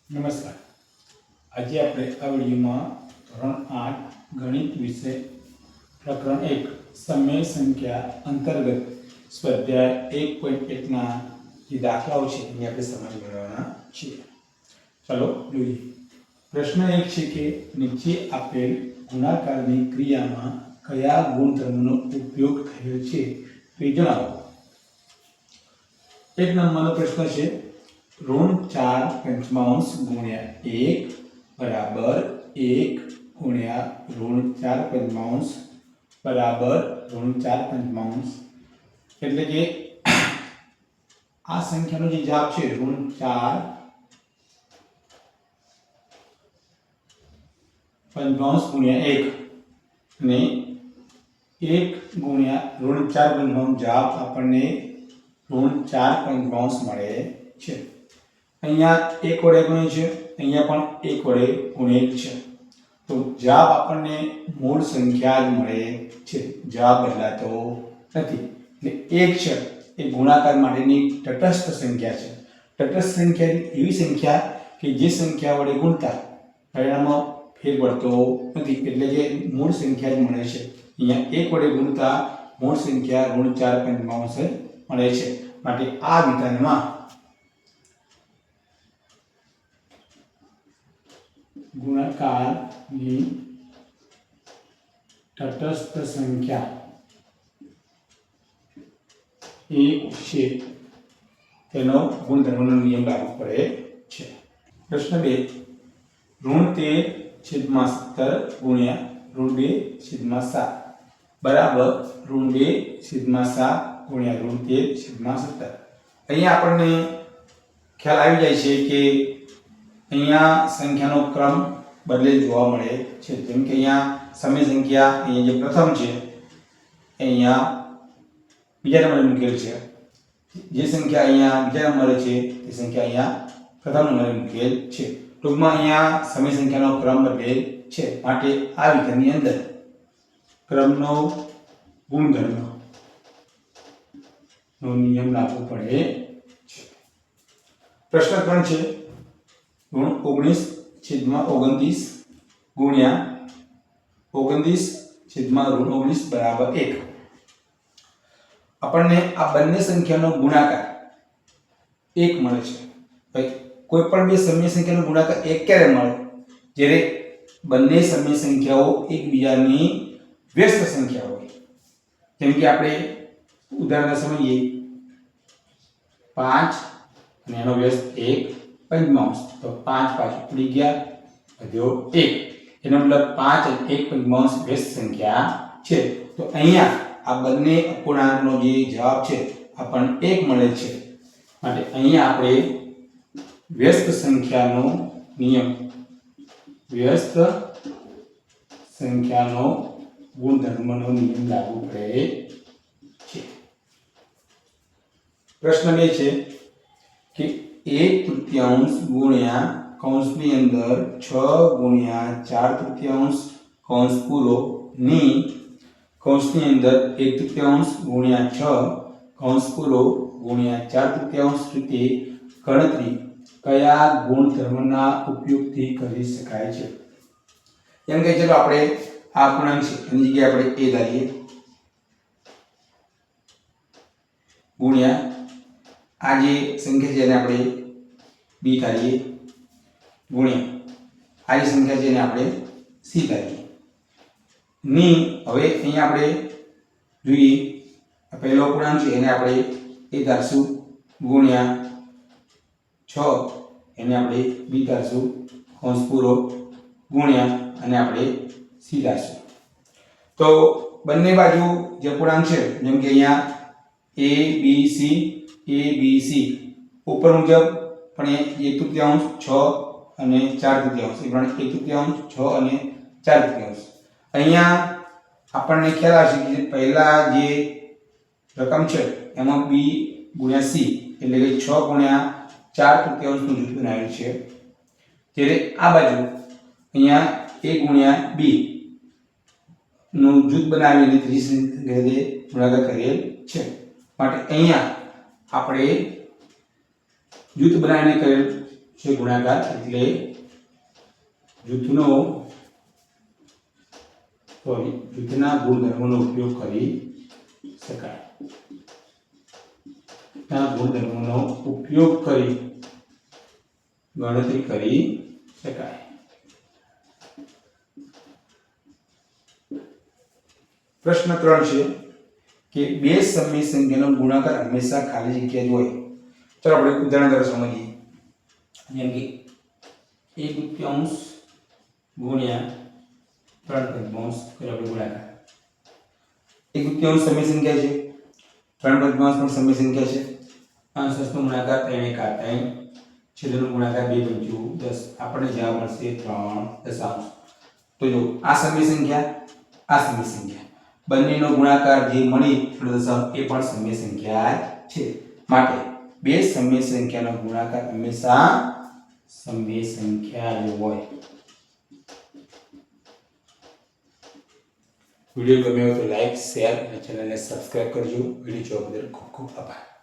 નમસ્કાર. આજે આપણે આ વિડીયોમાં ધોરણ 8 ગણિત વિષય પ્રકરણ 1 સમય સંખ્યા અંતર્ગત સ્વાધ્યાય 1.1 ના જે દાખલાઓ છે એની આપણે સમજ મેળવવાના છીએ. ચાલો જોઈએ. પ્રશ્ન 1 છે કે નીચે આપેલ ગુણાકારની ક્રિયામાં કયા ગુણધર્મનો ઉપયોગ થયો છે તે જણાવો. 1 નંબરનો પ્રશ્ન છે ऋण 4 पंचमांश गुणिया 1 बराबर 1 गुणिया ऋण 4 पंचमांश बराबर ऋण 4 पंचमांश એટલે કે આ સંખ્યાનો જે જવાબ છે ऋण 4 पंचमांश गुणिया 1 અને 1 गुणिया ऋण 4 पंचमांश જવાબ આપણને ऋण 4 पंचमांश મળે છે. અહીંયા 1 વડે ગુણ્યું છે, અહીંયા પણ 1 વડે ગુણેલ છે, તો જવાબ આપણને મૂળ સંખ્યા જ મળે છે, જવાબ બદલાતો નથી. એટલે 1 છે એ ગુણાકાર માટેની તટસ્થ સંખ્યા છે. તટસ્થ સંખ્યા એવી સંખ્યા કે જે સંખ્યા વડે ગુણતા પરિણામમાં ફેર પડતો નથી, એટલે કે મૂળ સંખ્યા જ મળે છે. અહીંયા 1 વડે ગુણતા મૂળ સંખ્યા ઋણ 4 પંચમાંશ મળે છે. માટે આ વિધાનમાં गुणाकारनी तटस्थ संख्या 1 છે તેનો ગુણધર્મનો નિયમ લાગુ પડે છે. પ્રશ્ન 2 ऋण 13/17 ગુણ્યા ऋण 2/7 બરાબર ऋण 2/7 ગુણ્યા ऋण 13/17. અહીંયા આપણને ખ્યાલ આવી જાય છે કે અહીંયા સંખ્યાનો ક્રમ બદલેલ જોવા મળે છે. જેમ કે અહીંયા સમય સંખ્યા અહીંયા જે પ્રથમ છે અહીંયા બીજા નંબરે મૂકેલ છે, જે સંખ્યા અહીંયા બીજા નંબરે છે તે સંખ્યા અહીંયા પ્રથમ નંબરે મૂકેલ છે. ટૂંકમાં અહીંયા સમય સંખ્યાનો ક્રમ બદલેલ છે, માટે આ વિધાનની અંદર ક્રમનો ગુણધર્મ નો નિયમ લાગુ પડે છે. પ્રશ્ન 3 છે ऋण 19/29 गुणिया 29/19 बराबर 1. આપણને આ બંને સંખ્યાનો ગુણાકાર 1 મળે છે. ભાઈ કોઈ પણ બે સમય સંખ્યાનો ગુણાકાર 1 ક્યારે મળે? જ્યારે બંને સમય સંખ્યાઓ એકબીજાની વ્યસ્ત સંખ્યા હોય. જેમ કે આપણે ઉદાહરણ સમજીએ 5 અને એનો વ્યસ્ત 1 पंचमांश, तो 5 5 उड़ी गया, વધ્યો 1. એનો મતલબ 5 અને 1 पंचमांश વ્યસ્ત સંખ્યા છે. તો અહીંયા આ બંને અપૂર્ણાંકનો જે જવાબ છે આપણને 1 મળે છે. માટે અહીંયા આપણે વ્યસ્ત સંખ્યાનો નિયમ, વ્યસ્ત સંખ્યાનો ગુણધર્મનો નિયમ લાગુ પડે છે. પ્રશ્ન 2 છે કે 1/3 गुणिया कौंसनी अंदर 6 गुणिया 4/3 कौंस पूरो नी कौंसनी अंदर 1/3 गुणिया 6 कौंस पूरो गुणिया 4/3 रीते गणतरी कया गुणधर्मना उपयोगથી કરી શકાય છે. એમ કે ચલો આપણે આ પૂર્ણાંક છે એની જગ્યાએ આપણે a ધારીએ ગુણ્યા આ જે સંખ્યા છે એને આપણે b ધારીએ ગુણ્યા આ જે સંખ્યા છે એને આપણે c ધારીએ ની. હવે અહીંયા આપણે જોઈએ આ પહેલો પૂર્ણાંક છે એને આપણે a ધારશું ગુણ્યા 6 એને આપણે b ધારશું કૌંસ પૂરો ગુણ્યા અને આપણે c ધારશું. તો બંને બાજુ જે પૂર્ણાંક છે જેમ કે અહીંયા a b c ઉપર મુજબ પણ 1/3 6 અને 4/3 એ પ્રમાણે 1/3 6 અને 4/3. અહીંયા આપણને ખ્યાલ આવશે કે પહેલા જે રકમ છે એમાં b ગુણ્યા c એટલે કે 6 ગુણ્યા 4/3 નું જૂથ બનાવેલું છે, જ્યારે આ બાજુ અહીંયા a ગુણ્યા b નું જૂથ બનાવીને ત્રીજી સંખ્યાએ ગુણાકાર કરેલ છે. માટે અહીંયા આપણે જૂથ બનાવીને કરેલ છે ગુણાકાર એટલે જૂથના ગુણધર્મોનો ઉપયોગ કરી શકાય. ગુણધર્મોનો ઉપયોગ કરી ગણતરી કરી શકાય. પ્રશ્ન 3 છે કે બે સમય સંખ્યાનો ગુણાકાર હંમેશા ખાલી જગ્યા જ હોય. ચાલો આપણે ઉદાહરણ દ્વારા સમજીએ. જેમ કે 1/5 ગુણ્યા 3/5 કર્યો આપણે ગુણાકાર. 1/5 સમય સંખ્યા છે, 3/5 પણ સમય સંખ્યા છે. અંશનો ગુણાકાર 3 × 3, છેદનો ગુણાકાર 2 × 10. આપણને જવાબ મળશે 3 દશાંશ. તો જો આ સમય સંખ્યા, આ સમય સંખ્યા બંનેનો ગુણાકાર જે મળી 3 દશાંશ એ પણ સમય સંખ્યા છે. માટે બે સમય સંખ્યાનો ગુણાકાર હંમેશા સમય સંખ્યા જ હોય. વિડિયો ગમ્યો તો લાઈક, શેર અને ચેનલને સબસ્ક્રાઇબ કરજો. વિડિયો જોવા બદલ ખૂબ ખૂબ આભાર.